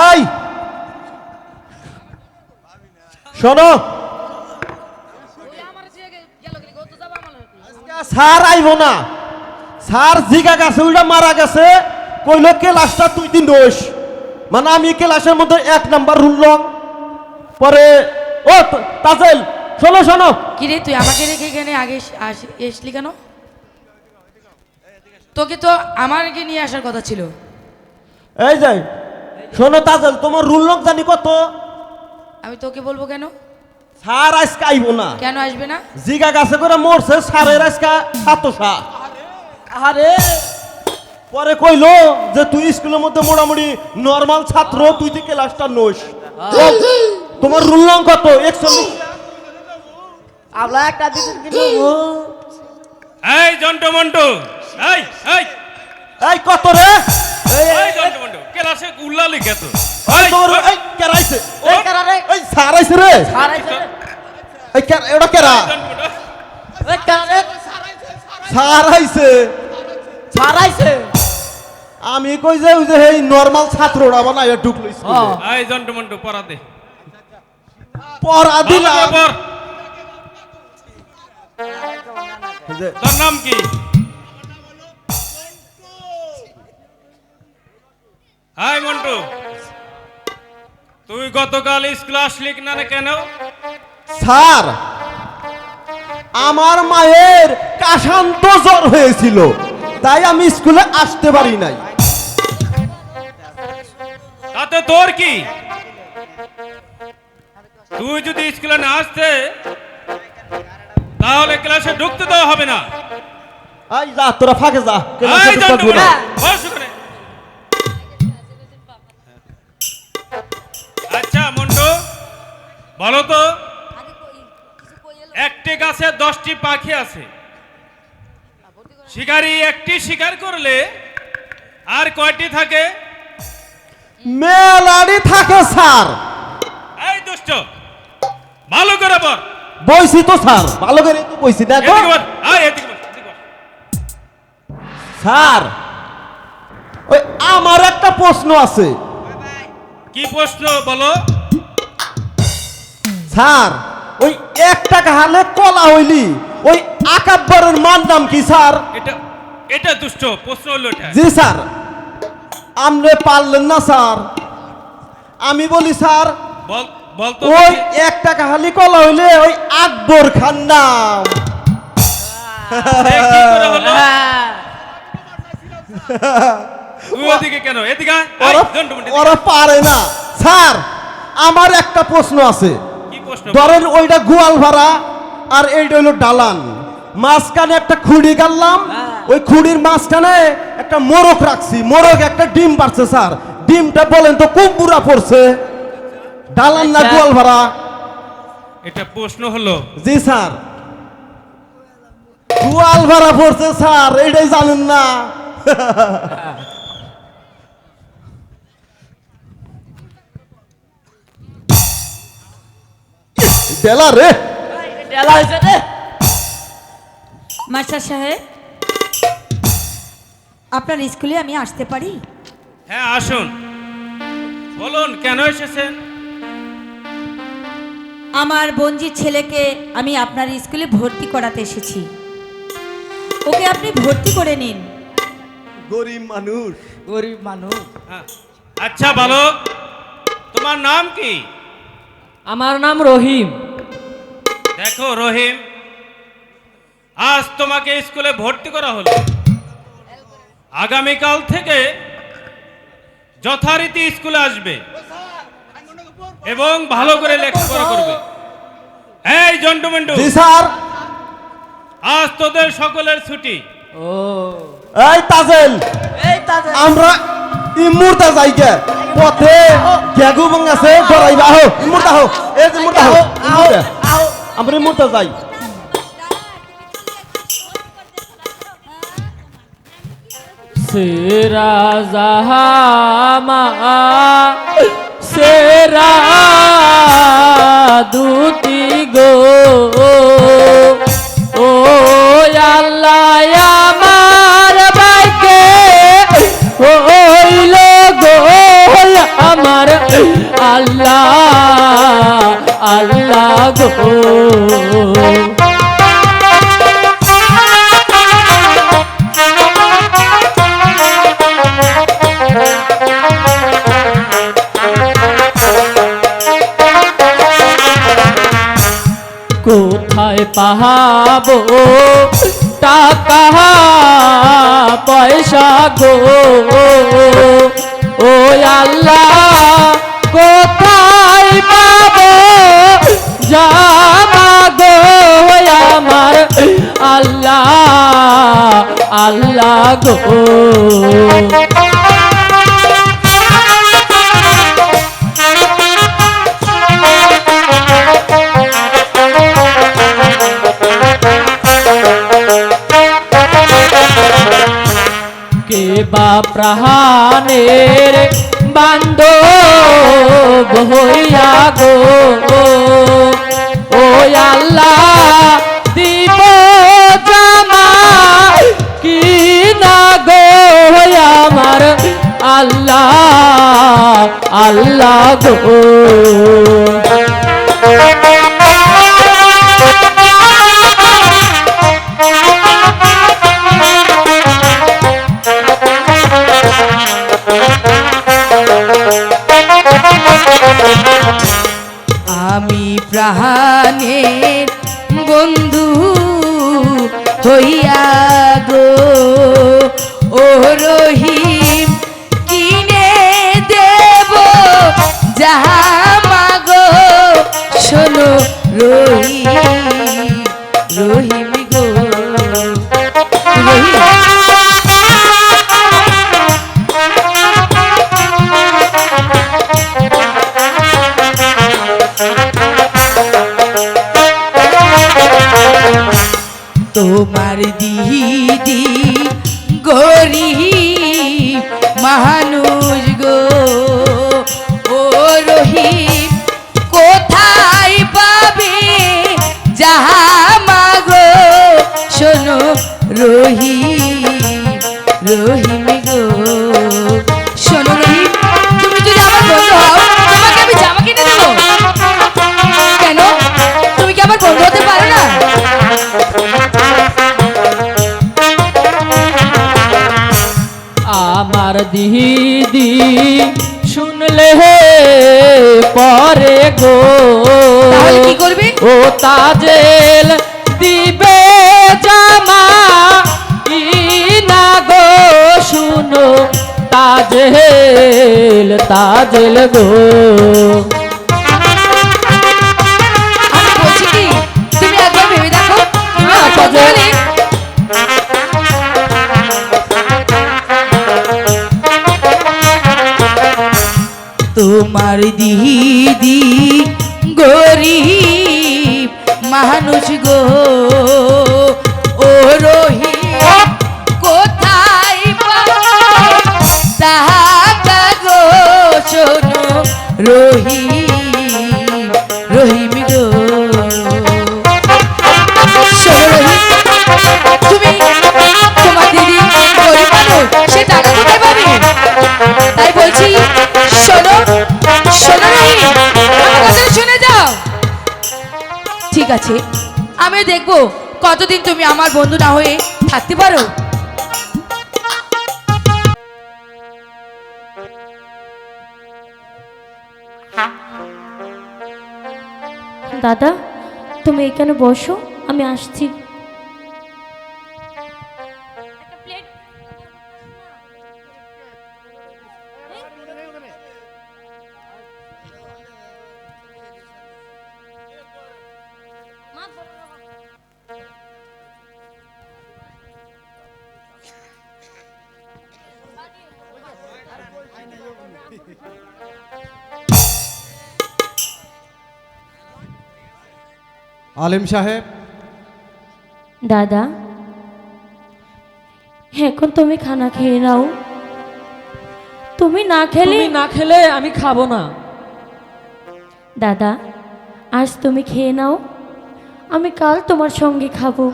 এই শোনো, স্যার আইব না, স্যার জিগা গেছে, ওইটা মারা গেছে, কইল ক্লাসটা তুই দিন দোষ, মানে আমি ক্লাসের মধ্যে 1 নাম্বার রুল রং। পরে ও তাজেল শোনো শোনো, কি রে তুই আমাকে রেখে এখানে আগে এসলি কেন? তোকে তো আমাকে নিয়ে আসার কথা ছিল। এই যাই শোনো তাজেল, তোমার রুল রং জানি কত? আমি তোকে বলবো কেন? স্যার আজকে আইব না। কেন আসবে না? জিগা গাছে করে মরছে, স্যারের আজকে সাতশা। আরে পরে কইলো যে তুই স্কুলের মধ্যে মোটামুটি নরমাল ছাত্র, তুই তো ক্লাসটা নোস। তোমার রুল রং কত? 41। আমরা একটা দিন কিন্তু এই জন্টু মন্টু, এই এই এই কত রে? এই জন্টু মন্টু ক্লাসে উল্লা লিখে তো। এই তোমার এই কেরাইছে, এই কারারে এই স্যার আইছে রে, হারাইছে এই এটা কেরা? এই কারারে স্যার আইছে, হারাইছে আমি কই যে ওই যে এই নরমাল ছাত্ররা বানায় ঢুকলো স্কুলে। এই জন্টু মন্টু পড়া দে, পড়া দিলাম। পড়। তোর নাম কি? হাই মন্টু, তুই গতকাল স্কুলে আসলি না কেন? স্যার আমার মায়ের কাশান্ত জ্বর হয়েছিল, তাই আমি স্কুলে আসতে পারি নাই। তাতে তোর কি? তুই যদি স্কুলে না আসতে তাহলে ক্লাসে ঢুকতে দেওয়া হবে না। এই যা তোরা ফাঁকে যা, ক্লাসে এই ঢুকতে জন্টু দিবো না। মন্টু, বস ওখানে। আচ্ছা মন্টু বলো তো, একটি গাছে 10টি পাখি আছে, শিকারী একটি শিকার করলে আর কয়টি থাকে? মেলাডি থাকে স্যার। এই দুষ্ট, ভালো করে বল। বইছি তো স্যার, ভালো করে তো বইছি দেখো। এদিকে বল, এই এদিকে বল, এদিকে বল। স্যার ওই আমার একটা প্রশ্ন আছে। কি প্রশ্ন বলো? স্যার ওই 1 টাকা হালে কলা হইলি ওই আকাব্বরের মান নাম কি স্যার? এটা এটা দুষ্ট প্রশ্ন হলো এটা। জি স্যার, আপনি পারলেন না স্যার। আমি বলি স্যার বল বল তো ওই দেখি। 1 টাকা হালি কলা হইলে ওই আকবর খান নাম। এ কি করে হলো? হ্যাঁ তুই ওদিকে কেন? এদিকে আয়। এই, ওরা জন্টু মন্টু, ওরা এদিকে। পারে না স্যার। আমার একটা প্রশ্ন আছে। কি প্রশ্ন? ধরেন ওইটা গোয়াল ভাড়া আর এইটা হইলো ডালান, মাঝখানে একটা খুঁড়ি গাড়লাম, ওই খুঁড়ির মাঝখানে একটা মোরগ রাখছি, মোরগ একটা ডিম পারছে স্যার, ডিমটা বলেন তো কোন বুড়া পড়ছে, ডালান না গোয়াল ভাড়া? এটা প্রশ্ন হলো? জি স্যার, গোয়াল ভাড়া পড়ছে স্যার, এইটাই জানেন না? ডেলা রে, ডেলা হইছে রে মাস্টার সাহেব, আপনার স্কুলে আমি আসতে পারি? হ্যাঁ আসুন, বলুন কেন এসেছেন? আমার বোনজির ছেলেকে আমি আপনার স্কুলে ভর্তি করাতে এসেছি, ওকে আপনি ভর্তি করে নিন। গরিব মানুষ। গরিব মানুষ। হ্যাঁ। আচ্ছা বালক, তোমার নাম কি? আমার নাম রহিম। দেখো রহিম, আজ তোমাকে স্কুলে ভর্তি করা হলো, আগামীকাল থেকে যথারীতি স্কুলে আসবে এবং ভালো করে লেখাপড়া করবে। এই জন্টু মন্টু, জি স্যার। আজ তোদের সকলের ছুটি। ও এই তাজেল, এই তাদের আমরা ইমুরতা যাইকে পথে গ্যাগু বঙ্গাছে ডরাইবা হো, ইমুরতা হো, এই যে ইমুরতা হো, ইমুরতা আমরা ইমুরতা যাই। সেরা জাহামা সেরা দুতি গো ও আল্লাহ আমার বাইকে হইল গো পাহাবো টাকা পয়সা গো ও আল্লাহ কোথায় পাবো জামা গো আমার আল্লাহ আল্লাহ গো কে বা প্রাণের বান্ধব হইয়া গো ও আল্লাহ দিব জামা কি না গো আমার আল্লাহ আল্লাহ গো আমি প্রাণের বন্ধু হইয়া গো ও রহিম কিনে দেব জামা গো শোনো রহিম রহিম গো রহিম তোমার দিদি গরিব মানুষ গো ও রহিম কোথায় পাবে জামা গো শোনো রহিম রহিম গো শোনো রহিম তুমি যদি আমার বন্ধু হও তোমাকে আমি জামা কিনে দেবো কেন তুমি কি আমার বন্ধু হতে পারো না আমার দিদি শুনলে পরে গো তাহলে কি করবে ও তাজেল দিবে জামা কি না গো শুনো তাজেল তাজেল গো আমি বলছি কি তুমি একবার ভেবে দেখো তুমি আমার বন্ধু হলে তোমার দিদি গরিব মানুষ গো ও রহিম কোথায় টাকা গো শোনো রহিম রহিম গো শোনো রহিম তুমি তোমার দিদি গরিব মানুষ সে টাকা কোথায় পাবে তাই বলছি শোনো শোনো রহিম আমার কথা শুনে যাও ঠিক আছে আমি দেখবো কতদিন তুমি আমার বন্ধু না হয়ে থাকতে পারো দাদা তুমি এখানে বসো আমি আসছি আলিম সাহেব, দাদা এখন তুমি খানা খেয়ে নাও। তুমি না খেলে তুমি না খেলে আমি খাবো না। দাদা আজ তুমি খেয়ে নাও, আমি কাল তোমার সঙ্গে খাবো।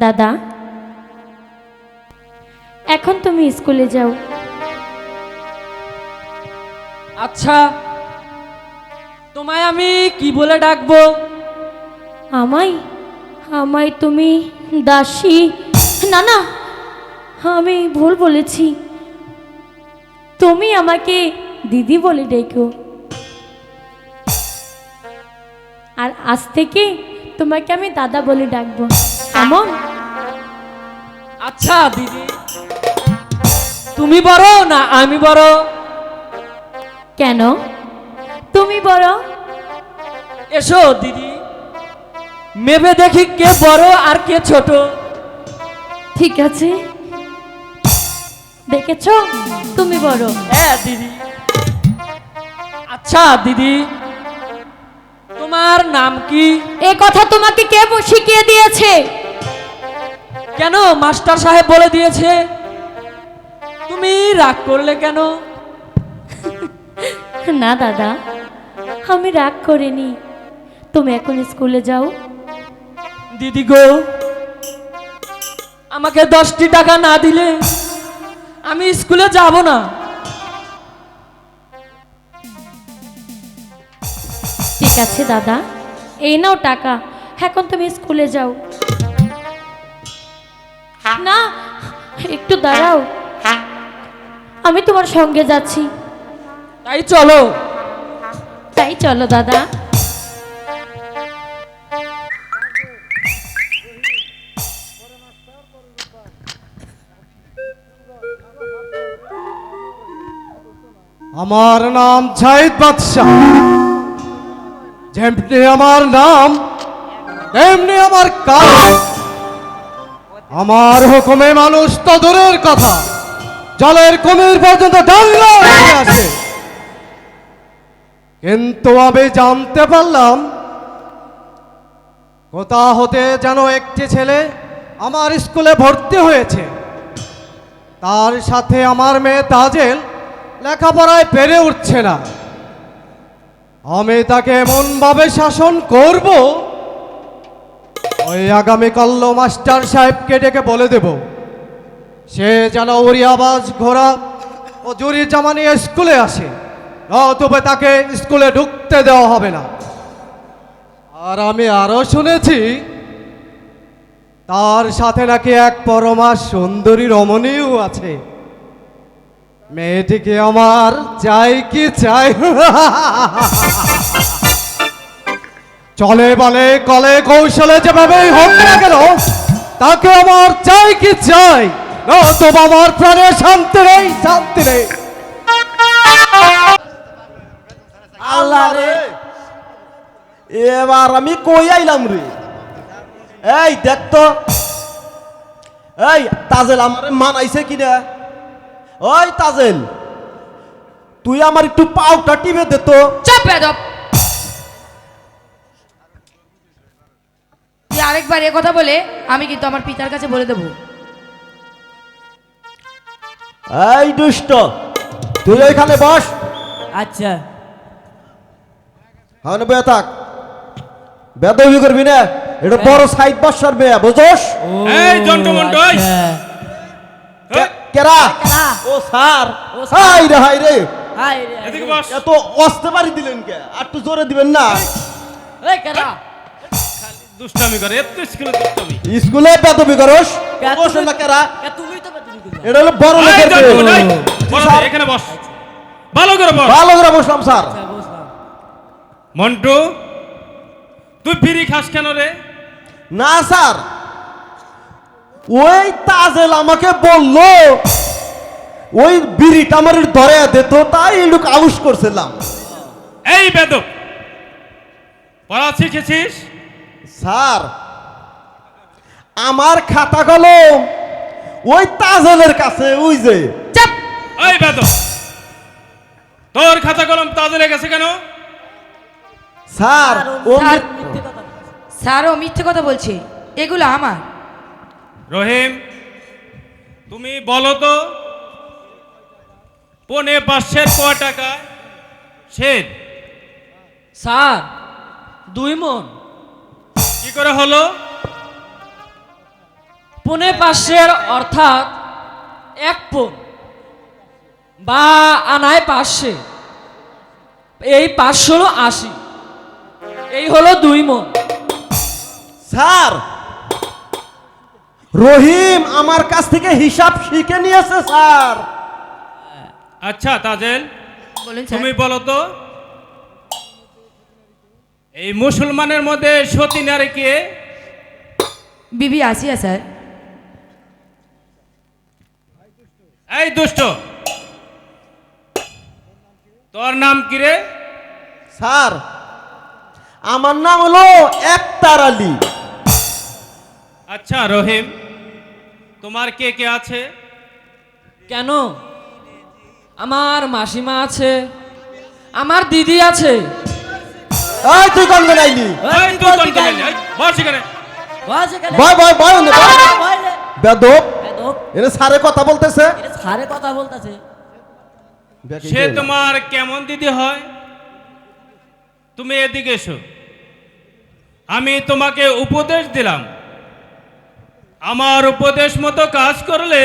দাদা এখন তুমি স্কুলে যাও। আচ্ছা তোমায় আমি কি বলে ডাকবো? আমায় আমায় তুমি দাসী, না না আমি ভুল বলেছি, তুমি আমাকে দিদি বলে ডেকো। আর আজ থেকে তোমাকে আমি দাদা বলে ডাকবো কেমন? আচ্ছা দিদি, তুমি বড় না আমি বড়? কেন তুমি বড়? এসো দিদি, মেপে দেখি কে বড় আর কে ছোট। ঠিক আছে, দেখেছ তুমি বড়। হ্যাঁ দিদি। আচ্ছা দিদি, তোমার নাম কি? এ কথা তোমাকে কে শিখিয়ে দিয়েছে? কেন মাস্টার সাহেব বলে দিয়েছে। তুমি রাগ করলে কেন? না দাদা, আমি রাগ করিনি। তুমি এখন স্কুলে যাও। দিদি গো, আমাকে 10টি টাকা না দিলে আমি স্কুলে যাব না। ঠিক আছে দাদা, এই নাও টাকা, এখন তুমি স্কুলে যাও। না, একটু দাঁড়াও, আমি তোমার সঙ্গে যাচ্ছি। তাই চলো। তাই চলো দাদা। আমার নাম জাহিদ বাদশাহ। যেমনি আমার নাম তেমনি আমার কাজ। আমার হুকুমে মানুষ তো দূরের কথা, জলের কুমির পর্যন্ত ডাঙ্গা উঠে আসে। কিন্তু আমি জানতে পারলাম কোথা হতে যেন একটি ছেলে আমার স্কুলে ভর্তি হয়েছে। তার সাথে আমার মেয়ে তাজেল লেখাপড়ায় পেরে উঠছে না। আমি তাকে এমনভাবে শাসন করব, ওই আগামীকাল মাস্টার সাহেবকে ডেকে বলে দেব সে যেন উড়িয়াবাজ ঘোড়া ও জুরি জামা নিয়ে স্কুলে আসে, নতুবা তাকে স্কুলে ঢুকতে দেওয়া হবে না। আর আমি আরো শুনেছি তার সাথে নাকি এক পরমা সুন্দরী রমণীও আছে। মেয়েটিকে আমার চাই কি চাই। চলে বলে কলে কৌশলে যেভাবেই হোক না কেন, তাকে আমার চাই কি চাই, নতুবা আমার প্রাণে শান্তি নেই, শান্তি নেই। আল্লাহ রে, এবার আমি কই আইলাম রে। এই দেখ তো, এই তাজেল আমার মানাইছে কিনা? ওই তাজেল, তুই আমার একটু পাউটা টিপে দে তো। চাপ বেদব, তুই আরেকবার এ কথা বলে আমি কিন্তু আমার পিতার কাছে বলে দেবো। এই দুষ্ট, তুই ওইখানে বস। আচ্ছা, হ্যাঁ বয়ে থাক, বেদবি করবি না। এটা বড় সাইড বসার মেয়ে, বুঝোস? এই জন্টু মন্টু, এই। কেরা? ও স্যার, হাই রে হাই রে, এদিকে বস। এত অস্তে পারি দিলেন কে? আর একটু জোরে দিবেন না। দুষ্টামি করে, এত স্কুলে দুষ্টামি। স্কুলে বেদবি করস, বস না কেরা? এটা হলো বড় এই লোকের জন্টু মন্টু, এই। মেয়ে। বড় স্যার, ভাই, এখানে বস, ভালো করে বস। ভালো করে বসলাম স্যার। মন্টু, তুই বিড়ি খাস কেন রে? না স্যার, ওই তাজেল আমাকে বললো ওই বিড়িটা আমার ধরে দিত, তাই একটু আউশ করছিলাম। এই বেদব, পড়া শিখেছিস? স্যার, আমার খাতা কলম ওই তাজেলের কাছে, ওই যে। চাপ। এই বেদব, তোর খাতা কলম তাজেলে গেছে কেন? স্যার, ও স্যারও মিথ্যে কথা বলছে, এগুলো আমার। রহিম, তুমি বলো তো, 5.5 ক টাকা শেড? স্যার, 2 মণ। কি করে হলো? 5.5 অর্থাৎ 1 পণ, বা আনায় 500, এই 5 হলো 80, এই হলো 2 মণ। স্যার, রহিম আমার কাছ থেকে হিসাব শিখে নিয়েছে স্যার। আচ্ছা তাজেল, বলুন স্যার। তুমি বলো তো, এই মুসলমানের মধ্যে সতী নারী কে? বিবি আসিয়া স্যার। এই দুষ্ট, তোর নাম কি রে? স্যার আমার নাম হলো একতার আলী। আচ্ছা রহিম, তোমার কে কে আছে? কেন? আমার মাসিমা আছে, আমার দিদি আছে। এই তুই কোন দিন আইলি? এই তুই কোন দিকে এলি? এই, বস এখানে। বয় বয় বয় ওনে বয়। বেদব এনে সারে কথা বলতেছে। সে তোমার কেমন দিদি হয়? তুমি এদিকে এসো, আমি তোমাকে উপদেশ দিলাম। আমার উপদেশ মতো কাজ করলে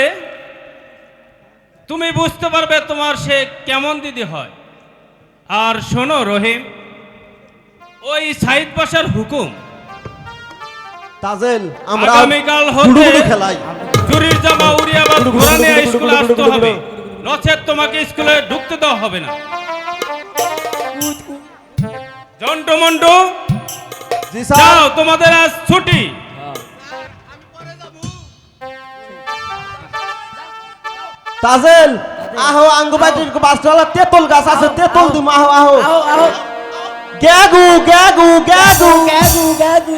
তুমি বুঝতে পারবে তোমার সে কেমন দিদি হয়। আর শোনো রহিম, ওই সাইদ পাশার হুকুম, তাজেল আমরা আগামীকাল হতে গুডুগুডু খেলাই। চুরির জামা উড়িয়ে আবার ঘোড়া নিয়ে স্কুলে আসতে হবে, নচেত তোমাকে স্কুলে ঢুকতে দেওয়া হবে না। জন্টু মন্টু, জি স্যার। যাও, তোমাদের আজ ছুটি। তাজেল আহো আঙ্গুবাটির বাসটালা তেতল গাছ আছে, তেতল দিম। আহো আহো। গ্যাগু গ্যাগু গ্যাগু গ্যাগু গ্যাগু